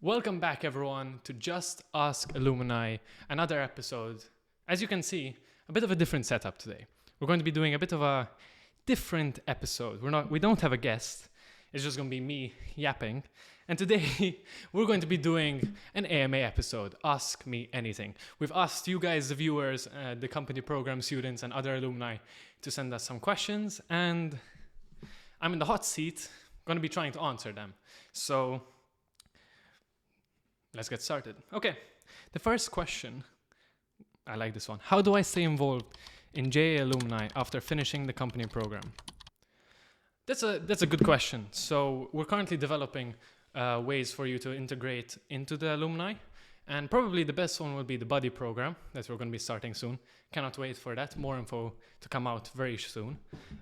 Welcome back, everyone, to Just Ask Alumni, another episode. As you can see, a bit of a different setup today. We're going to be doing a bit of a different episode. We don't have a guest. It's just going to be me yapping. And today, we're going to be doing an AMA episode, Ask Me Anything. We've asked you guys, the viewers, the company program students, and other alumni to send us some questions. And I'm in the hot seat, going to be trying to answer them. So let's get started. Okay, the first question, I like this one. How do I stay involved in JA Alumni after finishing the company program? That's a good question. So we're currently developing ways for you to integrate into the alumni. And probably the best one will be the buddy program that we're going to be starting soon. Cannot wait for that. More info to come out very soon.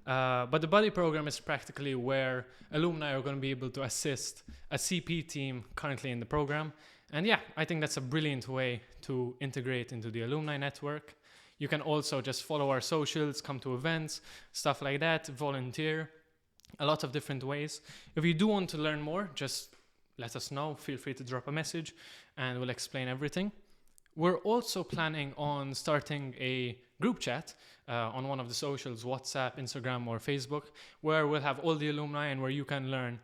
But the buddy program is practically where alumni are going to be able to assist a CP team currently in the program. And yeah, I think that's a brilliant way to integrate into the alumni network. You can also just follow our socials, come to events, stuff like that, volunteer, a lot of different ways. If you do want to learn more, just let us know. Feel free to drop a message and we'll explain everything. We're also planning on starting a group chat on one of the socials, WhatsApp, Instagram, or Facebook, where we'll have all the alumni and where you can learn.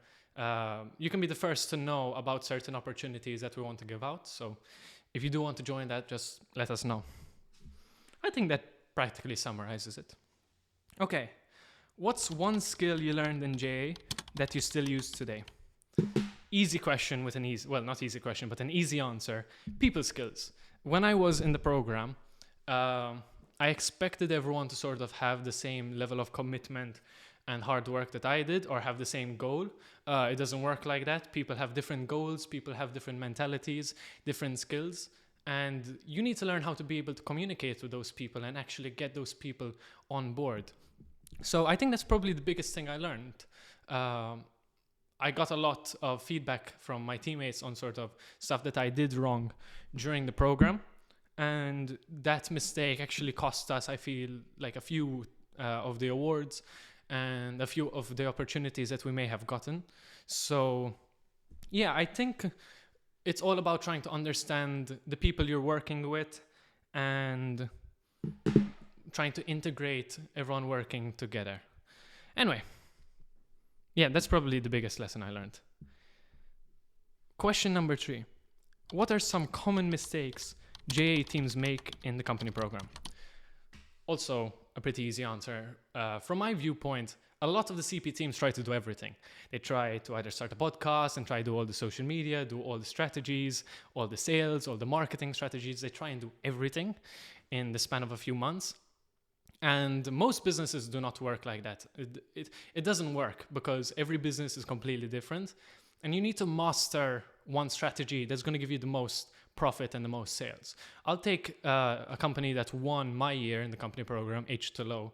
You can be the first to know about certain opportunities that we want to give out. So if you do want to join that, just let us know. I think that practically summarizes it. Okay, what's one skill you learned in JA that you still use today? Easy question with an easy, well, not easy question, but an easy answer. People skills. When I was in the program, I expected everyone to sort of have the same level of commitment and hard work that I did, or have the same goal. It doesn't work like that. People have different goals, people have different mentalities, different skills, and you need to learn how to be able to communicate with those people and actually get those people on board. So I think that's probably the biggest thing I learned. I got a lot of feedback from my teammates on sort of stuff that I did wrong during the program, and that mistake actually cost us, I feel, like a few of the awards and a few of the opportunities that we may have gotten. So yeah, I think it's all about trying to understand the people you're working with and trying to integrate everyone working together. Anyway, yeah, that's probably the biggest lesson I learned. Question number 3. What are some common mistakes JA teams make in the company program? Also, a pretty easy answer. From my viewpoint, a lot of the CP teams try to do everything. They try to either start a podcast and try to do all the social media, do all the strategies, all the sales, all the marketing strategies. They try and do everything in the span of a few months. And most businesses do not work like that. It doesn't work because every business is completely different. And you need to master one strategy that's going to give you the most profit and the most sales. I'll take a company that won my year in the company program, H2Low.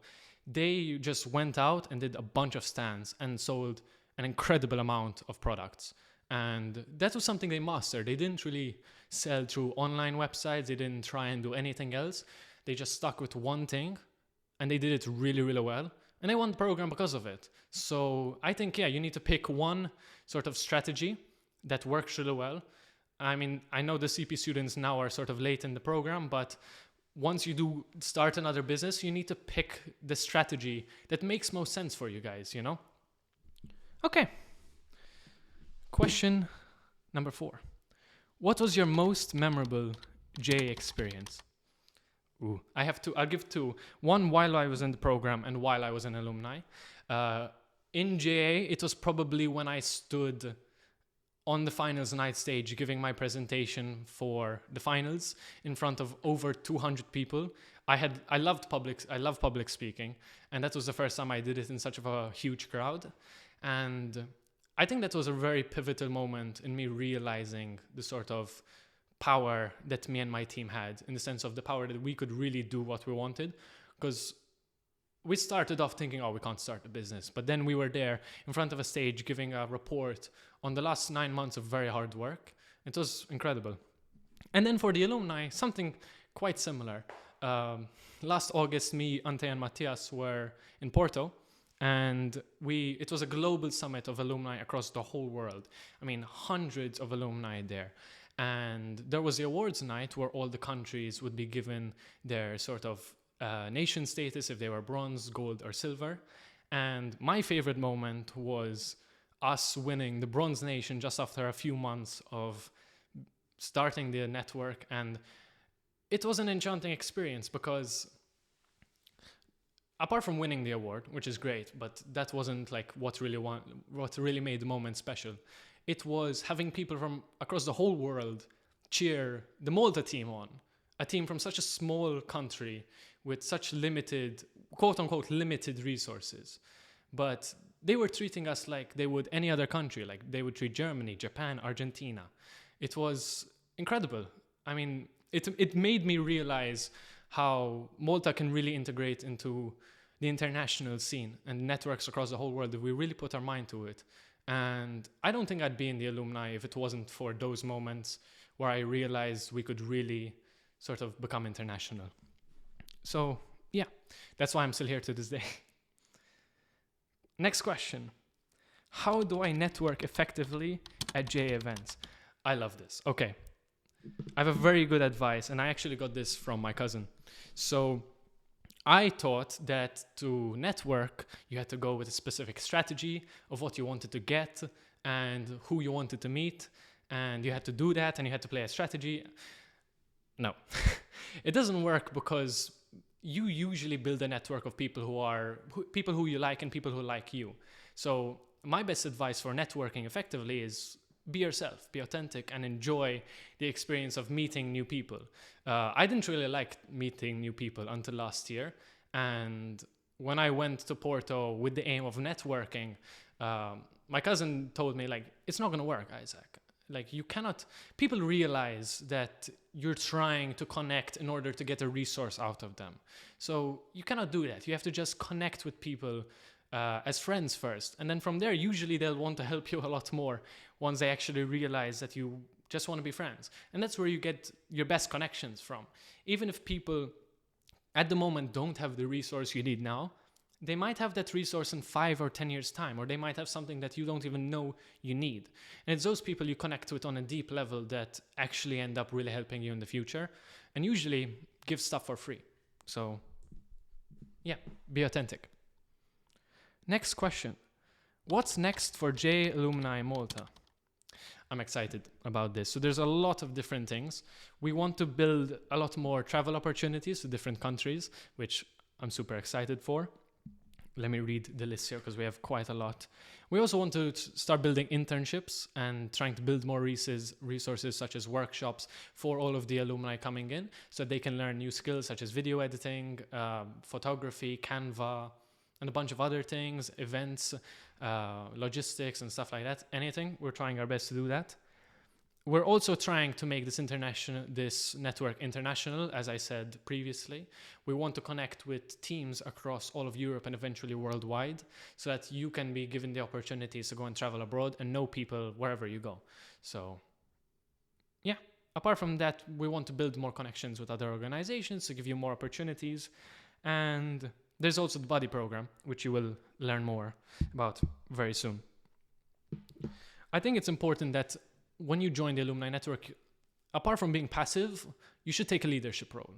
They just went out and did a bunch of stands and sold an incredible amount of products. And that was something they mastered. They didn't really sell through online websites. They didn't try and do anything else. They just stuck with one thing and they did it really, really well. And they won the program because of it. So I think, yeah, you need to pick one sort of strategy that works really well. I mean, I know the CP students now are sort of late in the program, but once you do start another business, you need to pick the strategy that makes most sense for you guys, you know? Okay. Question number 4. What was your most memorable JA experience? I'll give 2. One while I was in the program and while I was an alumni. In JA, it was probably when I stood on the finals night stage giving my presentation for the finals in front of over 200 people. I love public speaking, and that was the first time I did it in such of a huge crowd. And I think that was a very pivotal moment in me realizing the sort of power that me and my team had, in the sense of the power that we could really do what we wanted. Because we started off thinking, we can't start a business. But then we were there in front of a stage giving a report on the last 9 months of very hard work. It was incredible. And then for the alumni, something quite similar. Last August, me, Ante, and Matthias were in Porto. And it was a global summit of alumni across the whole world. I mean, hundreds of alumni there. And there was the awards night where all the countries would be given their sort of nation status, if they were bronze, gold, or silver. And my favorite moment was us winning the bronze nation just after a few months of starting the network. And it was an enchanting experience because apart from winning the award, which is great, but that wasn't like what really made the moment special. It was having people from across the whole world cheer the Malta team on, a team from such a small country with such limited, quote unquote, limited resources. But they were treating us like they would any other country, like they would treat Germany, Japan, Argentina. It was incredible. I mean, it made me realize how Malta can really integrate into the international scene and networks across the whole world if we really put our mind to it. And I don't think I'd be in the alumni if it wasn't for those moments where I realized we could really sort of become international. So yeah, that's why I'm still here to this day. Next question. How do I network effectively at JA events? I love this. Okay. I have a very good advice, and I actually got this from my cousin. So I thought that to network, you had to go with a specific strategy of what you wanted to get and who you wanted to meet. And you had to do that and you had to play a strategy. No, it doesn't work because you usually build a network of people who you like and people who like you. So my best advice for networking effectively is be yourself, be authentic, and enjoy the experience of meeting new people. I didn't really like meeting new people until last year. And when I went to Porto with the aim of networking, my cousin told me, like, it's not going to work, Izaak. Like, you cannot, people realize that you're trying to connect in order to get a resource out of them. So you cannot do that. You have to just connect with people as friends first. And then from there, usually they'll want to help you a lot more once they actually realize that you just want to be friends. And that's where you get your best connections from. Even if people at the moment don't have the resource you need now, they might have that resource in 5 or 10 years' time, or they might have something that you don't even know you need. And it's those people you connect with on a deep level that actually end up really helping you in the future, and usually give stuff for free. So yeah, be authentic. Next question. What's next for JA Alumni Malta? I'm excited about this. So there's a lot of different things. We want to build a lot more travel opportunities to different countries, which I'm super excited for. Let me read the list here because we have quite a lot. We also want to start building internships and trying to build more resources such as workshops for all of the alumni coming in so they can learn new skills such as video editing, photography, Canva, and a bunch of other things, events, logistics and stuff like that. Anything, we're trying our best to do that. We're also trying to make this network international, as I said previously. We want to connect with teams across all of Europe and eventually worldwide so that you can be given the opportunities to go and travel abroad and know people wherever you go. So yeah, apart from that, we want to build more connections with other organizations to give you more opportunities. And there's also the buddy program, which you will learn more about very soon. I think it's important that when you join the alumni network, apart from being passive, you should take a leadership role.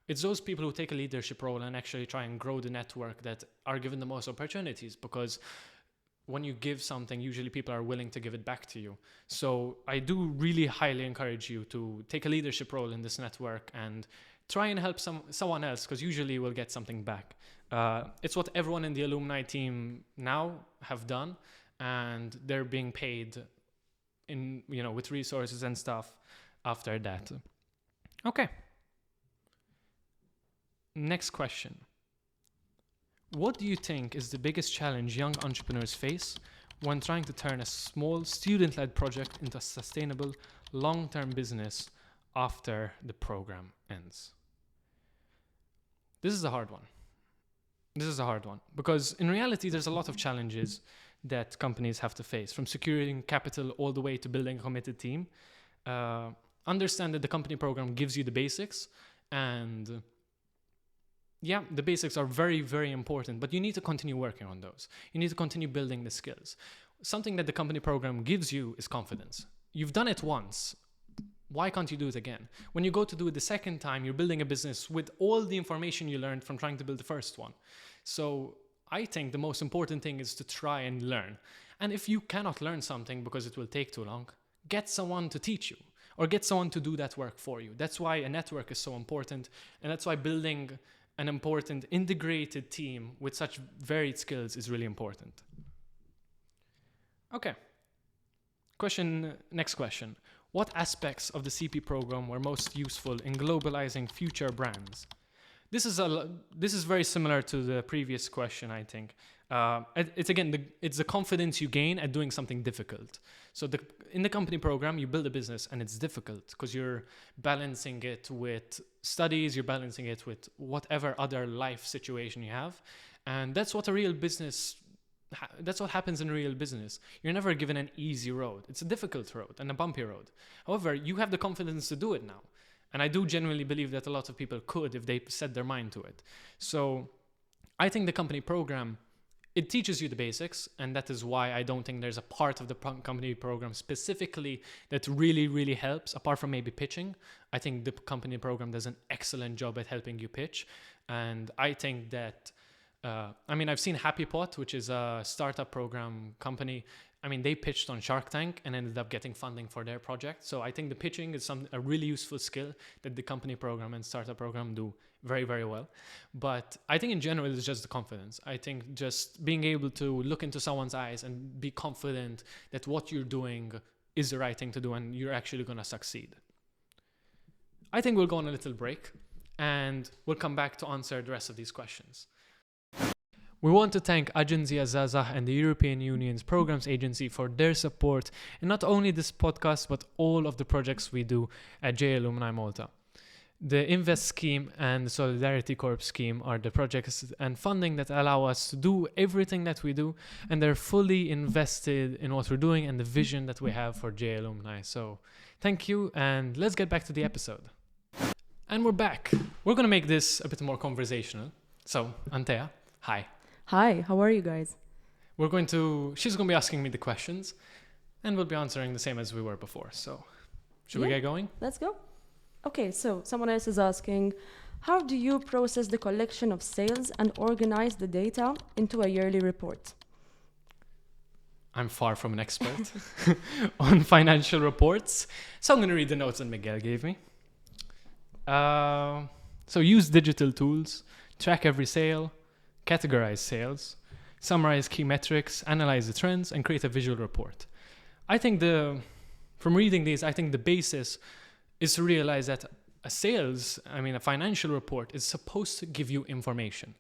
It's those people who take a leadership role and actually try and grow the network that are given the most opportunities, because when you give something, usually people are willing to give it back to you. So I do really highly encourage you to take a leadership role in this network and try and help someone else, because usually you will get something back. It's what everyone in the alumni team now have done, and they're being paid with resources and stuff after that. Okay. Next question. What do you think is the biggest challenge young entrepreneurs face when trying to turn a small student-led project into a sustainable long-term business after the program ends? This is a hard one. Because in reality, there's a lot of challenges that companies have to face, from securing capital all the way to building a committed team. Understand that the company program gives you the basics, and yeah, the basics are very, very important, but you need to continue working on those. You need to continue building the skills. Something that the company program gives you is confidence. You've done it once. Why can't you do it again? When you go to do it the second time, you're building a business with all the information you learned from trying to build the first one. So I think the most important thing is to try and learn. And if you cannot learn something because it will take too long, get someone to teach you or get someone to do that work for you. That's why a network is so important. And that's why building an important integrated team with such varied skills is really important. Okay. Next question. What aspects of the CP program were most useful in globalizing future brands? This is very similar to the previous question, I think. It's the confidence you gain at doing something difficult. So in the company program, you build a business and it's difficult because you're balancing it with studies, you're balancing it with whatever other life situation you have. And that's what that's what happens in real business. You're never given an easy road. It's a difficult road and a bumpy road. However, you have the confidence to do it now. And I do genuinely believe that a lot of people could if they set their mind to it. So I think the company program, it teaches you the basics. And that is why I don't think there's a part of the company program specifically that really, really helps, apart from maybe pitching. I think the company program does an excellent job at helping you pitch. And I think that I've seen Happy Pot, which is a startup program company. They pitched on Shark Tank and ended up getting funding for their project. So I think the pitching is a really useful skill that the company program and startup program do very, very well. But I think in general, it's just the confidence. I think just being able to look into someone's eyes and be confident that what you're doing is the right thing to do and you're actually going to succeed. I think we'll go on a little break and we'll come back to answer the rest of these questions. We want to thank Agenzia Zazah and the European Union's Programs Agency for their support in not only this podcast, but all of the projects we do at JA Alumni Malta. The Invest scheme and the Solidarity Corp scheme are the projects and funding that allow us to do everything that we do, and they're fully invested in what we're doing and the vision that we have for JA Alumni. So thank you, and let's get back to the episode. And we're back. We're going to make this a bit more conversational. So, Antea, hi. Hi, how are you guys? She's going to be asking me the questions and we'll be answering the same as we were before. So should we get going? Let's go. Okay, so someone else is asking, how do you process the collection of sales and organize the data into a yearly report? I'm far from an expert on financial reports. So I'm going to read the notes that Miguel gave me. So use digital tools, track every sale, categorize sales, summarize key metrics, analyze the trends, and create a visual report. I think from reading these, I think the basis is to realize that a financial report is supposed to give you information.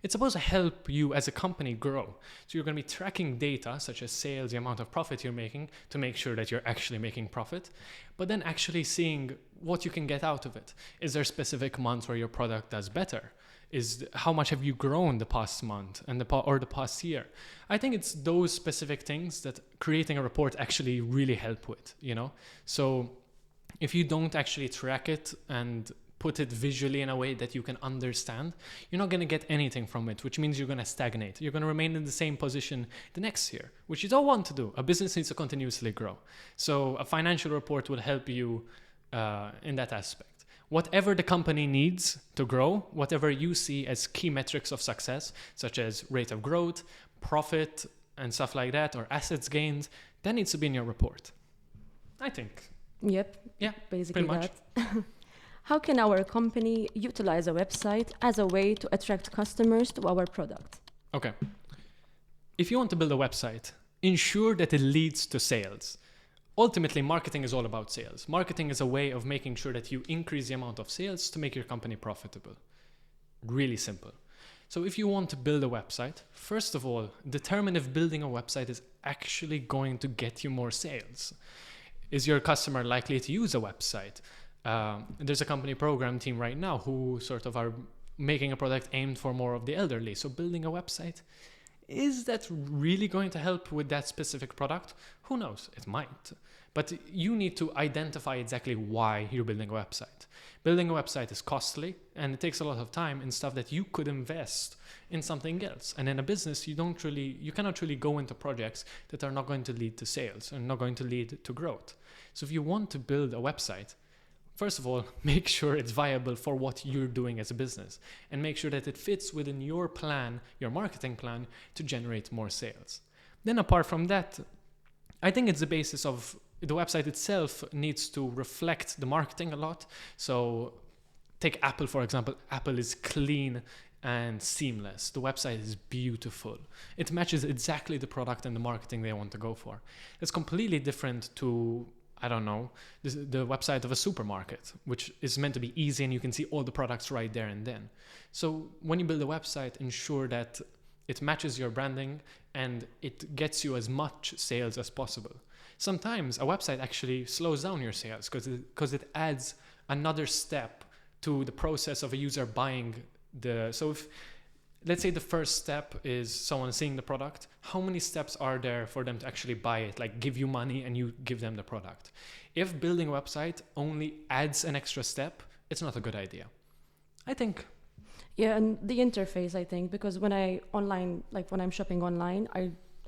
It's supposed to help you as a company grow. So you're going to be tracking data such as sales, the amount of profit you're making to make sure that you're actually making profit, but then actually seeing what you can get out of it. Is there specific months where your product does better? How much have you grown the past month and the past year? I think it's those specific things that creating a report actually really help with, So if you don't actually track it and put it visually in a way that you can understand, you're not going to get anything from it, which means you're going to stagnate. You're going to remain in the same position the next year, which you don't want to do. A business needs to continuously grow. So a financial report will help you in that aspect. Whatever the company needs to grow, whatever you see as key metrics of success, such as rate of growth, profit, and stuff like that, or assets gained, that needs to be in your report. I think. Yep. Yeah, basically pretty that. How can our company utilize a website as a way to attract customers to our product? Okay. If you want to build a website, ensure that it leads to sales. Ultimately, marketing is all about sales. Marketing is a way of making sure that you increase the amount of sales to make your company profitable. Really simple. So if you want to build a website, first of all, determine if building a website is actually going to get you more sales. Is your customer likely to use a website? There's a company program team right now who sort of are making a product aimed for more of the elderly. So building a website, is that really going to help with that specific product? Who knows? It might. But you need to identify exactly why you're building a website. Building a website is costly and it takes a lot of time in stuff that you could invest in something else. And in a business, you cannot really go into projects that are not going to lead to sales and not going to lead to growth. So if you want to build a website, first of all, make sure it's viable for what you're doing as a business and make sure that it fits within your plan, your marketing plan, to generate more sales. Then apart from that, I think it's the basis of the website itself needs to reflect the marketing a lot. So take Apple, for example. Apple is clean and seamless. The website is beautiful. It matches exactly the product and the marketing they want to go for. It's completely different to, I don't know, the website of a supermarket, which is meant to be easy and you can see all the products right there and then. So when you build a website, ensure that it matches your branding and it gets you as much sales as possible. Sometimes a website actually slows down your sales because it adds another step to the process of a user buying so if, let's say the first step is someone seeing the product, how many steps are there for them to actually buy it, like give you money and you give them the product? If building a website only adds an extra step, it's not a good idea, I think. Yeah, and the interface, I think, because when I'm shopping online,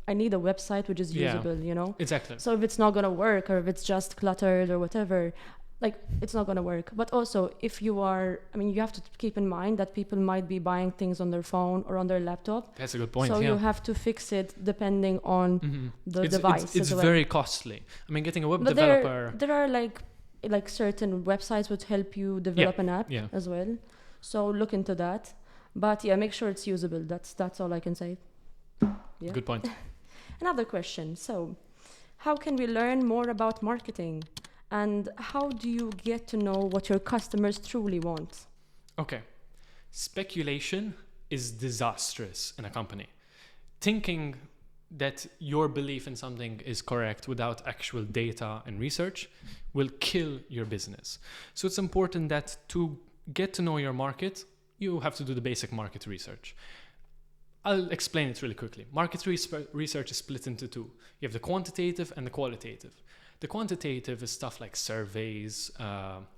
I need a website which is usable, you know? Exactly. So if it's not going to work or if it's just cluttered or whatever, like it's not going to work. But also if you have to keep in mind that people might be buying things on their phone or on their laptop. That's a good point. So you have to fix it depending on the device. It's as well. very costly. I mean, getting a web but developer. There are like certain websites which help you develop an app as well. So look into that. But yeah, make sure it's usable. That's all I can say. Yeah. Good point. Another question. So, how can we learn more about marketing? And how do you get to know what your customers truly want? Okay. Speculation is disastrous in a company. Thinking that your belief in something is correct without actual data and research will kill your business. So it's important that to get to know your market, you have to do the basic market research. I'll explain it really quickly. Market research is split into two. You have the quantitative and the qualitative. The quantitative is stuff like surveys,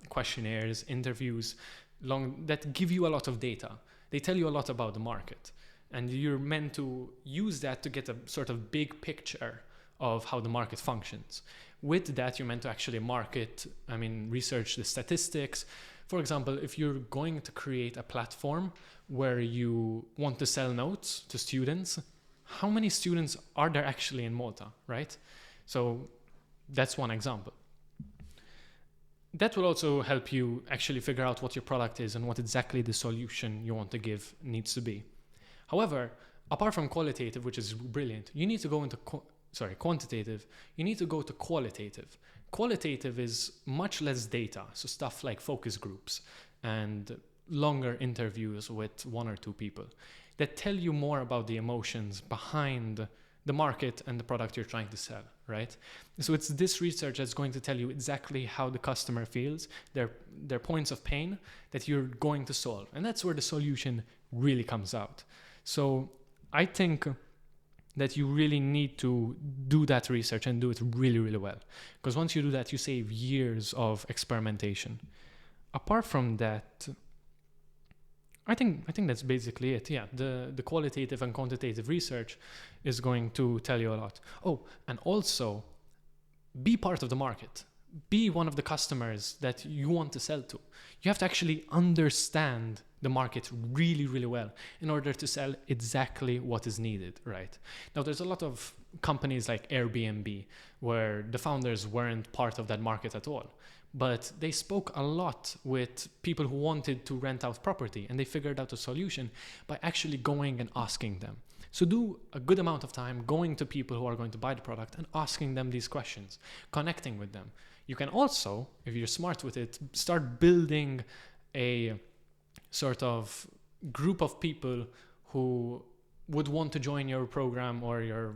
questionnaires, interviews, that give you a lot of data. They tell you a lot about the market. And you're meant to use that to get a sort of big picture of how the market functions. With that, you're meant to actually research the statistics. For example, if you're going to create a platform where you want to sell notes to students, how many students are there actually in Malta, right? So that's one example. That will also help you actually figure out what your product is and what exactly the solution you want to give needs to be. However, apart from qualitative, which is brilliant, you need to go into quantitative, you need to go to qualitative. Qualitative is much less data, so stuff like focus groups and longer interviews with one or two people that tell you more about the emotions behind the market and the product you're trying to sell, right? So it's this research that's going to tell you exactly how the customer feels, their points of pain that you're going to solve. And that's where the solution really comes out. So I think that you really need to do that research and do it really, really well. Because once you do that, you save years of experimentation. Apart from that, I think that's basically it. Yeah, the qualitative and quantitative research is going to tell you a lot. Oh, and also be part of the market. Be one of the customers that you want to sell to. You have to actually understand the market really, really well in order to sell exactly what is needed, right? Now, there's a lot of companies like Airbnb where the founders weren't part of that market at all, but they spoke a lot with people who wanted to rent out property, and they figured out a solution by actually going and asking them. So do a good amount of time going to people who are going to buy the product and asking them these questions, connecting with them. You can also, if you're smart with it, start building a sort of group of people who would want to join your program or your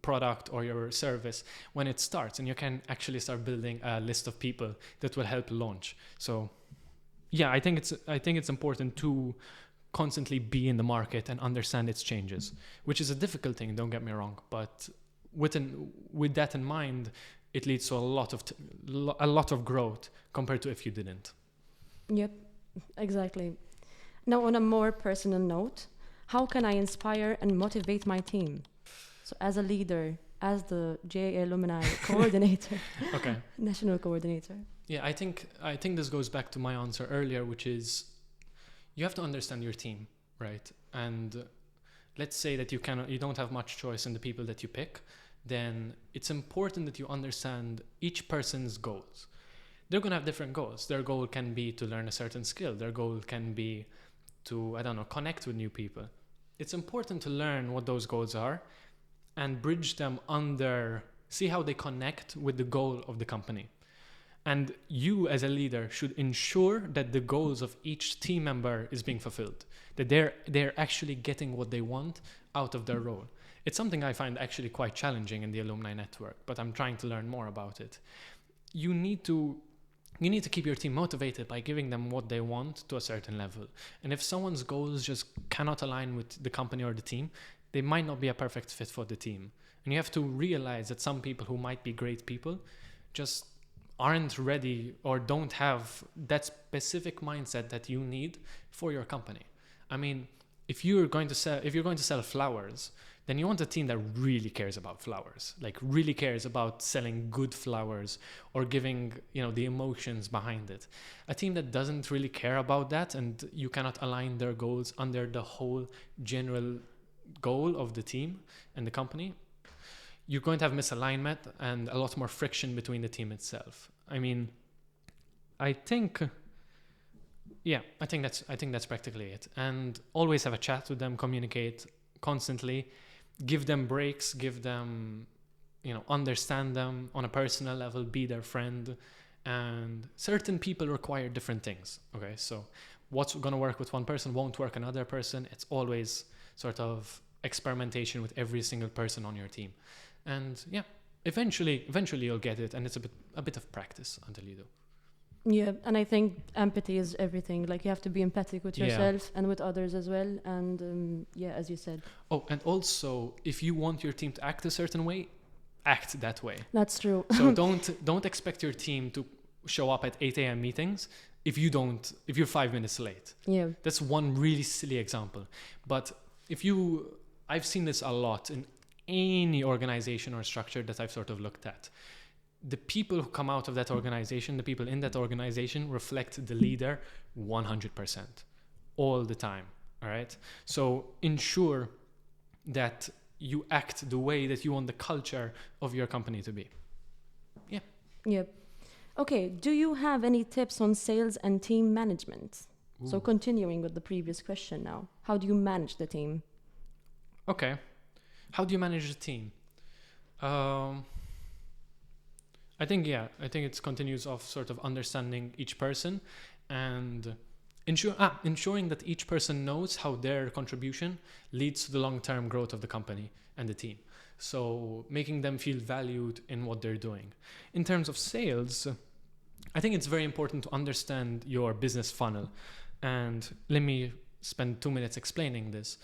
product or your service when it starts, and you can actually start building a list of people that will help launch. So yeah, I think it's important to constantly be in the market and understand its changes, which is a difficult thing, don't get me wrong, but with that in mind, it leads to a lot of growth compared to if you didn't. Yep, exactly. Now, on a more personal note, how can I inspire and motivate my team? So, as a leader, as the JA Alumni coordinator, Okay. national coordinator. Yeah, I think this goes back to my answer earlier, which is you have to understand your team, right? And let's say that you don't have much choice in the people that you pick, then it's important that you understand each person's goals. They're going to have different goals. Their goal can be to learn a certain skill. Their goal can be to, connect with new people. It's important to learn what those goals are and bridge them see how they connect with the goal of the company. And you as a leader should ensure that the goals of each team member is being fulfilled, that they're actually getting what they want out of their role. It's something I find actually quite challenging in the alumni network, but I'm trying to learn more about it. You need to keep your team motivated by giving them what they want to a certain level. And if someone's goals just cannot align with the company or the team, they might not be a perfect fit for the team. And you have to realize that some people who might be great people just aren't ready or don't have that specific mindset that you need for your company. I mean, if you're going to sell flowers, then you want a team that really cares about flowers, like really cares about selling good flowers or giving, the emotions behind it. A team that doesn't really care about that, and you cannot align their goals under the whole general goal of the team and the company, you're going to have misalignment and a lot more friction between the team itself. I mean, I think that's practically it. And always have a chat with them, communicate constantly, give them breaks, give them, understand them on a personal level, be their friend. And certain people require different things. Okay, so what's going to work with one person won't work another person. It's always sort of experimentation with every single person on your team. And eventually you'll get it, and it's a bit of practice until you do. Yeah, and I think empathy is everything. Like, you have to be empathic with yourself and with others as well. And as you said. Oh, and also, if you want your team to act a certain way, act that way. That's true. So don't expect your team to show up at 8 a.m. meetings if you're 5 minutes late. Yeah. That's one really silly example. But I've seen this a lot in any organization or structure that I've sort of looked at. The people who come out of that organization, the people in that organization reflect the leader 100% all the time. All right. So ensure that you act the way that you want the culture of your company to be. Yeah. Yep. Okay. Do you have any tips on sales and team management? Ooh. So continuing with the previous question now, how do you manage the team? Okay. How do you manage the team? I think it continues off sort of understanding each person and ensuring that each person knows how their contribution leads to the long-term growth of the company and the team. So making them feel valued in what they're doing. In terms of sales, I think it's very important to understand your business funnel. And let me spend 2 minutes explaining this.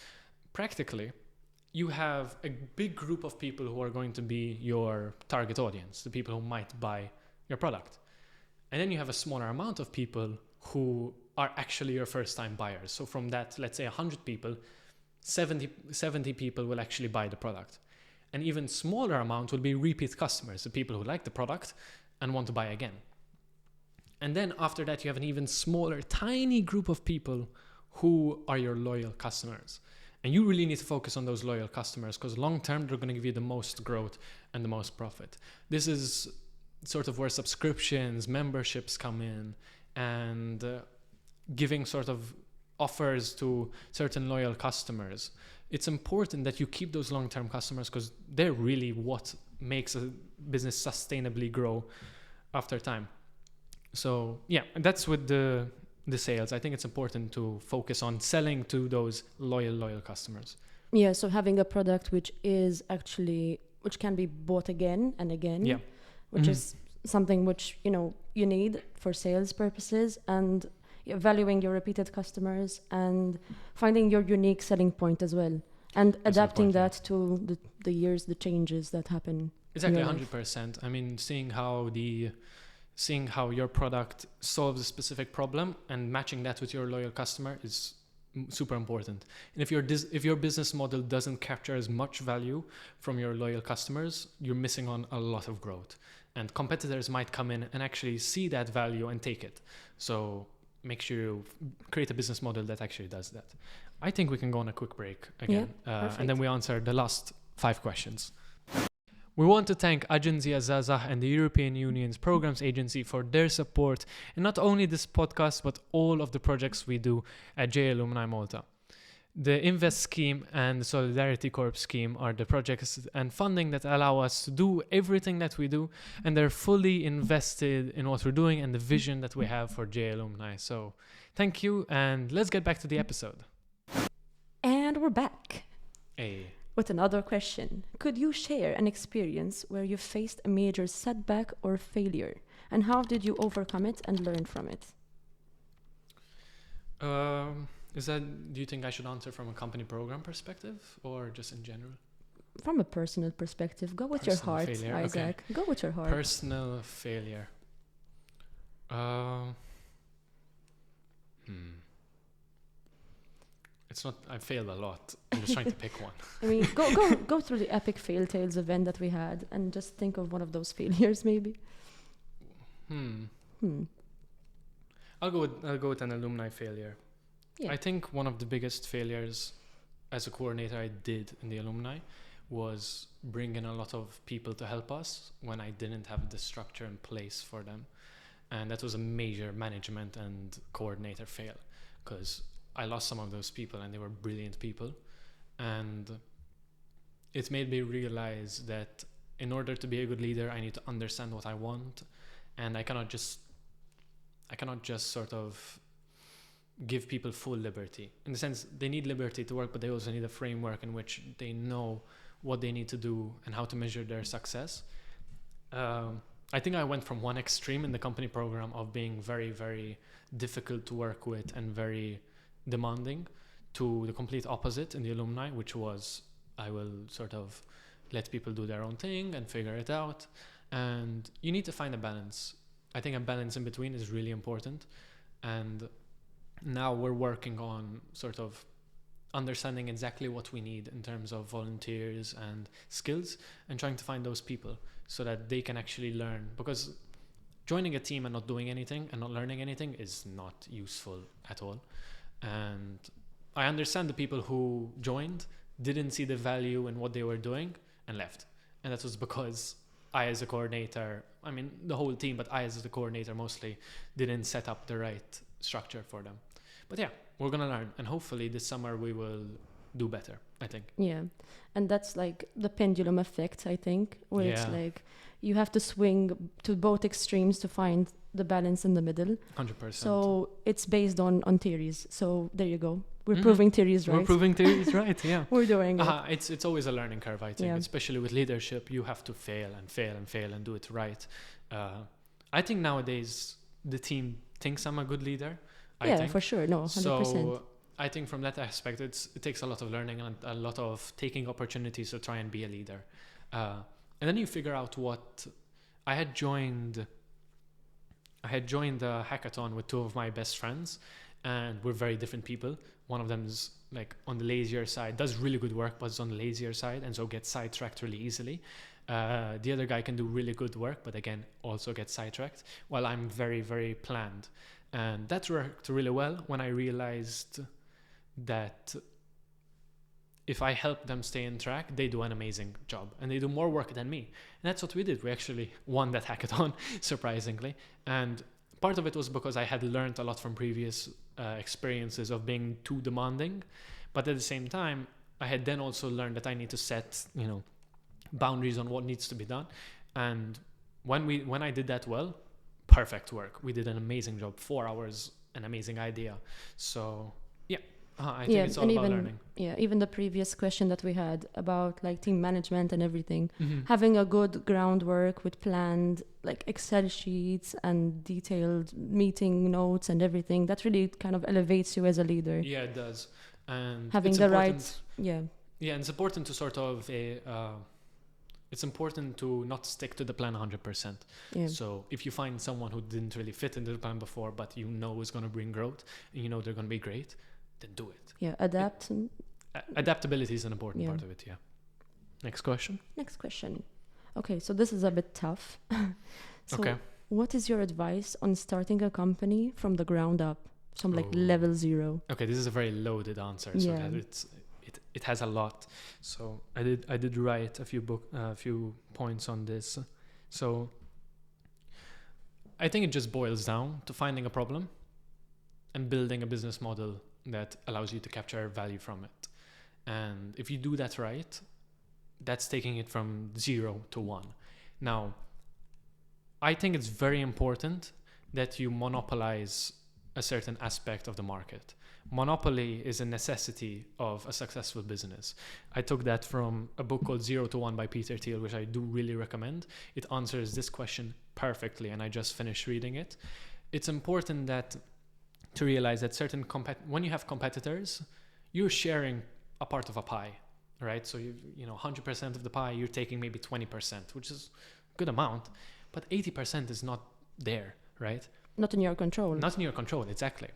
Practically, you have a big group of people who are going to be your target audience, the people who might buy your product. And then you have a smaller amount of people who are actually your first-time buyers. So from that, let's say 100 people, 70 people will actually buy the product. An even smaller amount will be repeat customers, the people who like the product and want to buy again. And then after that, you have an even smaller, tiny group of people who are your loyal customers. And you really need to focus on those loyal customers because long-term, they're going to give you the most growth and the most profit. This is sort of where subscriptions, memberships come in, and giving sort of offers to certain loyal customers. It's important that you keep those long-term customers because they're really what makes a business sustainably grow after time. So that's with the sales. I think it's important to focus on selling to those loyal customers. Yeah, so having a product which can be bought again and again, which is something which, you need for sales purposes, and valuing your repeated customers and finding your unique selling point as well, and adapting that to the changes that happen Exactly, 100%. I mean, seeing how your product solves a specific problem and matching that with your loyal customer is super important. And if your business model doesn't capture as much value from your loyal customers, you're missing on a lot of growth. And competitors might come in and actually see that value and take it. So make sure you create a business model that actually does that. I think we can go on a quick break again, and then we answer the last 5 questions. We want to thank Agenția Zaza and the European Union's Programs Agency for their support in not only this podcast, but all of the projects we do at JA Alumni Malta. The Invest Scheme and the Solidarity Corp scheme are the projects and funding that allow us to do everything that we do, and they're fully invested in what we're doing and the vision that we have for JA Alumni. So thank you, and let's get back to the episode. And we're back. Hey. With another question. Could you share an experience where you faced a major setback or failure? And how did you overcome it and learn from it? Do you think I should answer from a company program perspective or just in general? From a personal perspective. Go with your heart, failure. Izaak. Okay. Go with your heart. Personal failure. It's not. I failed a lot. I'm just trying to pick one. I mean, go through the epic fail tales event that we had, and just think of one of those failures, maybe. I'll go with an alumni failure. Yeah. I think one of the biggest failures as a coordinator I did in the alumni was bring in a lot of people to help us when I didn't have the structure in place for them, and that was a major management and coordinator fail because I lost some of those people and they were brilliant people, and it made me realize that in order to be a good leader I need to understand what I want, and I cannot just sort of give people full liberty. In the sense, they need liberty to work, but they also need a framework in which they know what they need to do and how to measure their success. I think I went from one extreme in the company program of being very, very difficult to work with and very demanding to the complete opposite in the alumni, which was I will sort of let people do their own thing and figure it out. And you need to find a balance. I think a balance in between is really important. And now we're working on sort of understanding exactly what we need in terms of volunteers and skills and trying to find those people so that they can actually learn, because joining a team and not doing anything and not learning anything is not useful at all. And I understand the people who joined didn't see the value in what they were doing and left, and that was because I as a coordinator, I mean the whole team, but I as the coordinator mostly didn't set up the right structure for them. But yeah, we're gonna learn, and hopefully this summer we will do better, I think. Yeah, and that's like the pendulum effect, I think, where it's like you have to swing to both extremes to find the balance in the middle. 100%. So it's based on theories. So there you go. We're proving theories right. We're proving theories right, yeah. We're doing it. It's always a learning curve, I think, especially with leadership. You have to fail and do it right. I think nowadays the team thinks I'm a good leader. I think. For sure. No, 100%. So I think from that aspect, it takes a lot of learning and a lot of taking opportunities to try and be a leader. And then you figure out what... I had joined a hackathon with 2 of my best friends, and we're very different people. One of them is like on the lazier side, does really good work, but is on the lazier side, and so gets sidetracked really easily. The other guy can do really good work, but again, also gets sidetracked, while I'm very, very planned. And that worked really well when I realized that if I help them stay on track, they do an amazing job and they do more work than me. And that's what we did. We actually won that hackathon, surprisingly. And part of it was because I had learned a lot from previous experiences of being too demanding. But at the same time, I had then also learned that I need to set, boundaries on what needs to be done. And when I did that well, perfect work. We did an amazing job. 4 hours, an amazing idea. So yeah, I think it's all about learning. Yeah, even the previous question that we had about like team management and everything, having a good groundwork with planned like Excel sheets and detailed meeting notes and everything, that really kind of elevates you as a leader. Yeah, it does. And having the right, yeah, and it's important to sort of it's important to not stick to the plan 100%. Yeah. So if you find someone who didn't really fit into the plan before, but you know is going to bring growth, and you know they're going to be great, then do it. Yeah, adapt. Adaptability is an important part of it, yeah. Next question. Next question. Okay, so this is a bit tough. So okay. What is your advice on starting a company from the ground up, from like level 0? Okay, this is a very loaded answer. So it has a lot. So I did write a few points on this. So I think it just boils down to finding a problem and building a business model that allows you to capture value from it. And if you do that right, that's taking it from 0 to 1. Now, I think it's very important that you monopolize a certain aspect of the market. Monopoly is a necessity of a successful business. I took that from a book called 0 to 1 by Peter Thiel, which I do really recommend. It answers this question perfectly, and I just finished reading it. It's important to realize that when you have competitors, you're sharing a part of a pie, right? So 100% of the pie, you're taking maybe 20%, which is a good amount, but 80% is not there, right? Not in your control. Not in your control, exactly.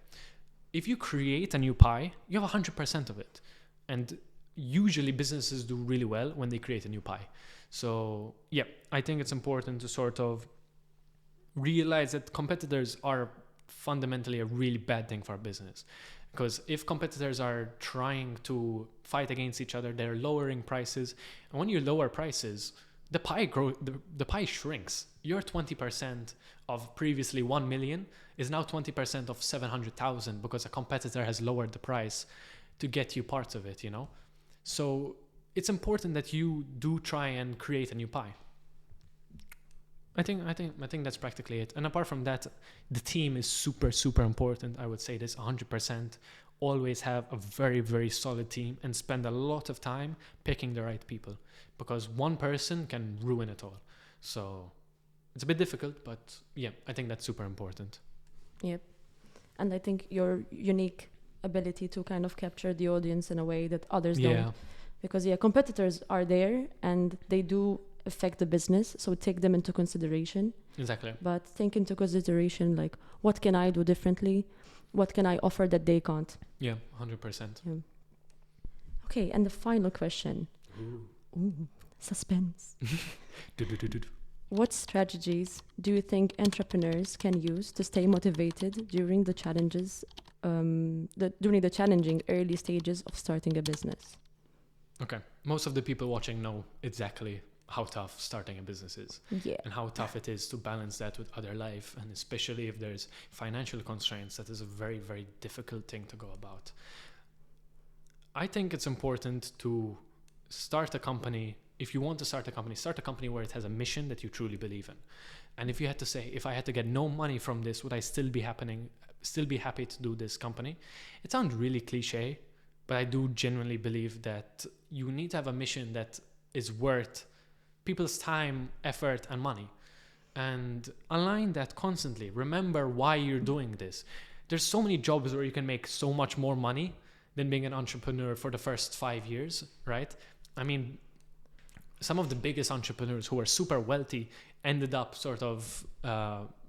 If you create a new pie, you have 100% of it. And usually businesses do really well when they create a new pie. So yeah, I think it's important to sort of realize that competitors are fundamentally a really bad thing for a business. Because if competitors are trying to fight against each other, they're lowering prices. And when you lower prices, the pie shrinks. Your 20% of previously 1 million is now 20% of 700,000 because a competitor has lowered the price to get you parts of it, So it's important that you do try and create a new pie. I think that's practically it. And apart from that, the team is super, super important. I would say this 100%. Always have a very, very solid team and spend a lot of time picking the right people, because one person can ruin it all. So it's a bit difficult, but yeah, I think that's super important. Yep. And I think your unique ability to kind of capture the audience in a way that others don't. Because competitors are there and they do affect the business, so take them into consideration. Exactly. But take into consideration, like, what can I do differently? What can I offer that they can't? Yeah, 100%. Yeah. Okay, and the final question. Ooh, suspense. What strategies do you think entrepreneurs can use to stay motivated during the challenges, during the challenging early stages of starting a business? Okay, most of the people watching know exactly how tough starting a business is, and how tough it is to balance that with other life, and especially if there's financial constraints, that is a very, very difficult thing to go about. I think it's important to start a company. If you want to start a company where it has a mission that you truly believe in. And if you had to say, if I had to get no money from this, would I still be happy to do this company? It sounds really cliche, but I do genuinely believe that you need to have a mission that is worth people's time, effort, and money. And align that constantly. Remember why you're doing this. There's so many jobs where you can make so much more money than being an entrepreneur for the first 5 years, right? I mean, some of the biggest entrepreneurs who are super wealthy ended up sort of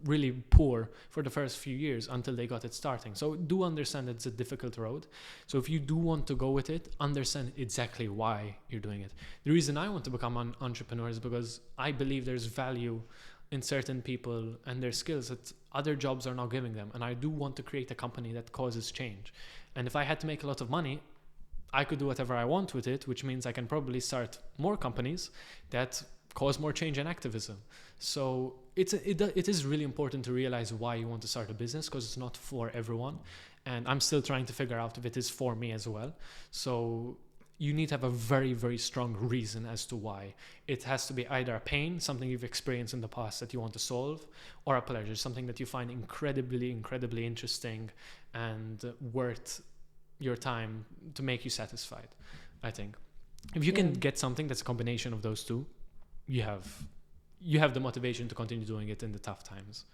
really poor for the first few years until they got it starting. So do understand that it's a difficult road. So if you do want to go with it, understand exactly why you're doing it. The reason I want to become an entrepreneur is because I believe there's value in certain people and their skills that other jobs are not giving them. And I do want to create a company that causes change. And if I had to make a lot of money, I could do whatever I want with it, which means I can probably start more companies that cause more change and activism. So it is really important to realize why you want to start a business, because it's not for everyone. And I'm still trying to figure out if it is for me as well. So you need to have a very, very strong reason as to why. It has to be either a pain, something you've experienced in the past that you want to solve, or a pleasure, something that you find incredibly, incredibly interesting and worth your time to make you satisfied. I think if you can get something that's a combination of those two, you have the motivation to continue doing it in the tough times.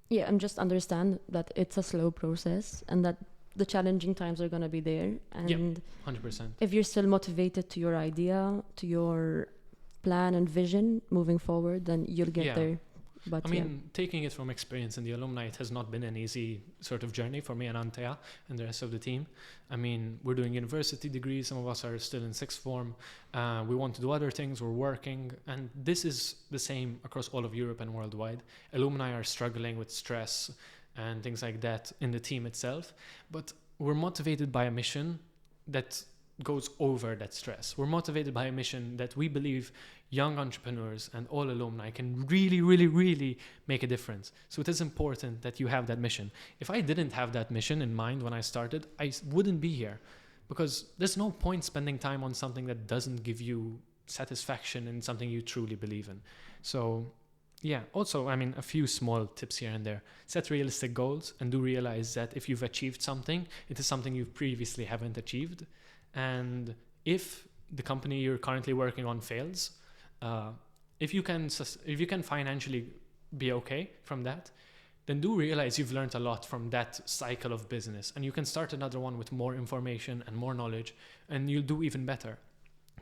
Yeah, and just understand that it's a slow process and that the challenging times are going to be there. And 100%. if you're still motivated to your idea, to your plan and vision moving forward, then you'll get there. But I mean, taking it from experience in the alumni, it has not been an easy sort of journey for me and Antea and the rest of the team. I mean, we're doing university degrees. Some of us are still in sixth form. We want to do other things. We're working. And this is the same across all of Europe and worldwide. Alumni are struggling with stress and things like that in the team itself. But we're motivated by a mission that goes over that stress. We're motivated by a mission that we believe young entrepreneurs and all alumni can really, really, really make a difference. So it is important that you have that mission. If I didn't have that mission in mind when I started, I wouldn't be here, because there's no point spending time on something that doesn't give you satisfaction in something you truly believe in. So yeah, also, I mean, a few small tips here and there. Set realistic goals and do realize that if you've achieved something, it is something you previously haven't achieved. And if the company you're currently working on fails, if you can financially be okay from that, then do realize you've learned a lot from that cycle of business, and you can start another one with more information and more knowledge, and you'll do even better.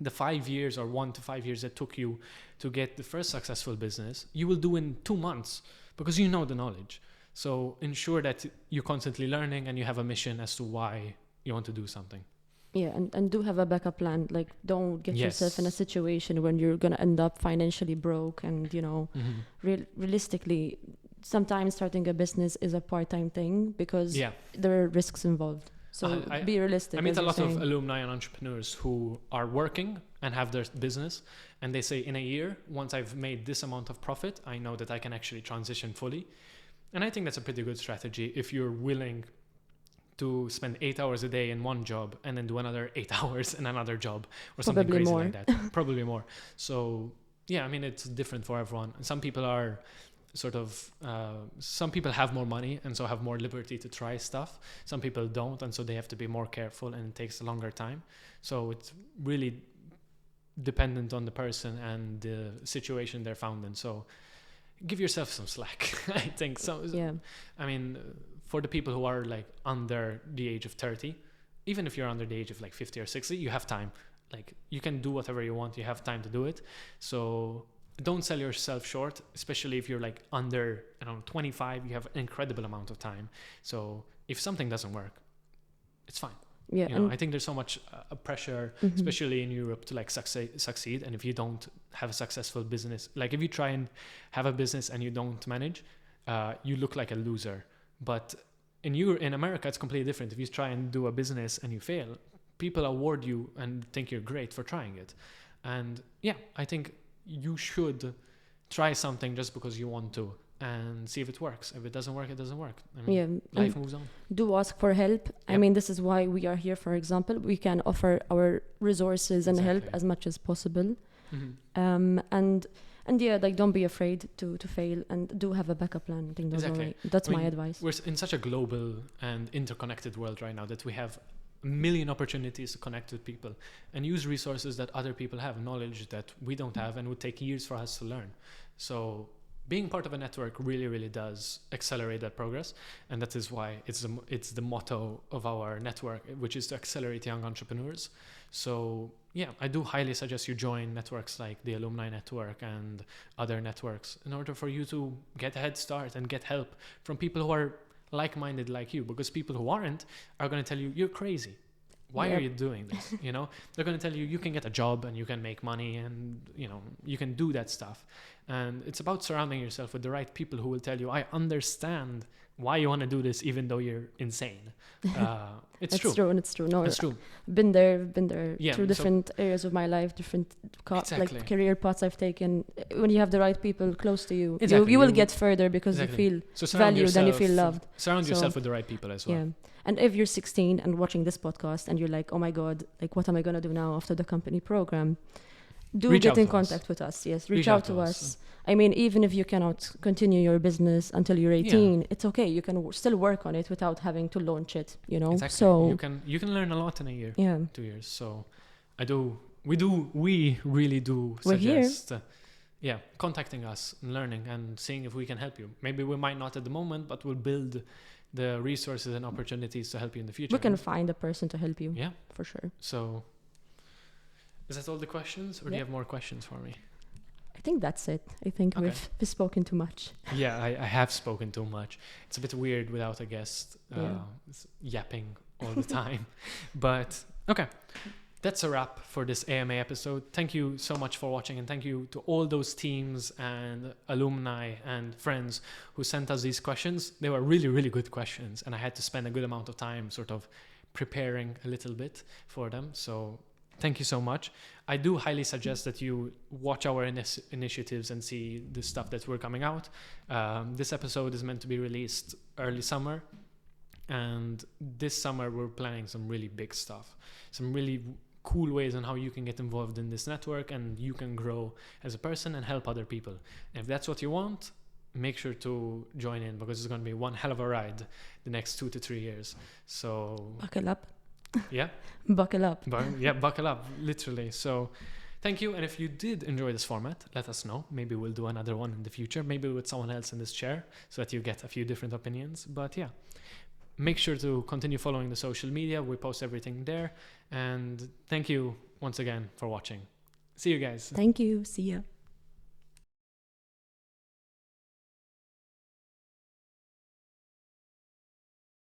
The 5 years or 1 to 5 years that took you to get the first successful business, you will do in 2 months because you know the knowledge. So ensure that you're constantly learning and you have a mission as to why you want to do something. Yeah, and do have a backup plan. Like, don't get yourself in a situation when you're going to end up financially broke. And, you know, realistically, sometimes starting a business is a part-time thing because there are risks involved. So be realistic. I meet a lot of alumni and entrepreneurs who are working and have their business. And they say, in a year, once I've made this amount of profit, I know that I can actually transition fully. And I think that's a pretty good strategy if you're willing to spend 8 hours a day in one job and then do another 8 hours in another job or something crazy like that. Probably more. So yeah, I mean, it's different for everyone. Some people are sort of, some people have more money and so have more liberty to try stuff. Some people don't, and so they have to be more careful and it takes a longer time. So it's really dependent on the person and the situation they're found in. So give yourself some slack, I think. So, I mean, for the people who are like under the age of 30, even if you're under the age of like 50 or 60, you have time. Like, you can do whatever you want. You have time to do it. So don't sell yourself short, especially if you're like under, 25, you have an incredible amount of time. So if something doesn't work, it's fine. Yeah, I think there's so much pressure, especially in Europe, to like succeed. And if you don't have a successful business, like if you try and have a business and you don't manage, you look like a loser. But in America, it's completely different. If you try and do a business and you fail, people award you and think you're great for trying it. And yeah, I think you should try something just because you want to and see if it works. If it doesn't work, it doesn't work. I mean, life moves on. Do ask for help. I mean, this is why we are here, for example. We can offer our resources and help as much as possible. And yeah, like, don't be afraid to fail, and do have a backup plan. I think that's my advice. We're in such a global and interconnected world right now that we have a million opportunities to connect with people and use resources that other people have, knowledge that we don't have and would take years for us to learn. So being part of a network really, really does accelerate that progress. And that is why it's the motto of our network, which is to accelerate young entrepreneurs. So yeah, I do highly suggest you join networks like the Alumni Network and other networks in order for you to get a head start and get help from people who are like-minded like you, because people who aren't are going to tell you, you're crazy. Why are you doing this? They're going to tell you, you can get a job and you can make money and, you can do that stuff. And it's about surrounding yourself with the right people who will tell you, I understand why you want to do this, even though you're insane. It's true. It's true. No, it's true. Been there through different areas of my life, different like career paths I've taken. When you have the right people close to you, you will get further because you feel valued and you feel loved. Surround yourself with the right people as well. Yeah. And if you're 16 and watching this podcast and you're like, oh my God, like, what am I going to do now after the company program? Get in contact with us. Yes, reach out to us. I mean, even if you cannot continue your business until you're 18, it's okay. You can still work on it without having to launch it, Exactly. So you can learn a lot in a year, 2 years. So we really do suggest contacting us and learning and seeing if we can help you. Maybe we might not at the moment, but we'll build the resources and opportunities to help you in the future. We can find a person to help you. Yeah, for sure. So is that all the questions, or do you have more questions for me? I think that's it. I think Okay. we've spoken too much. Yeah, I have spoken too much. It's a bit weird without a guest yapping all the time. But okay, that's a wrap for this AMA episode. Thank you so much for watching, and thank you to all those teams and alumni and friends who sent us these questions. They were really, really good questions, and I had to spend a good amount of time sort of preparing a little bit for them. So thank you so much. I do highly suggest that you watch our initiatives and see the stuff that we're coming out. This episode is meant to be released early summer. And this summer, we're planning some really big stuff. Some really cool ways on how you can get involved in this network and you can grow as a person and help other people. And if that's what you want, make sure to join in, because it's going to be one hell of a ride the next 2 to 3 years. So Buckle up. Yeah. Buckle up. Buckle up, literally. So thank you. And if you did enjoy this format, let us know. Maybe we'll do another one in the future, maybe with someone else in this chair, so that you get a few different opinions. But yeah, make sure to continue following the social media. We post everything there. And thank you once again for watching. See you guys. Thank you. See ya.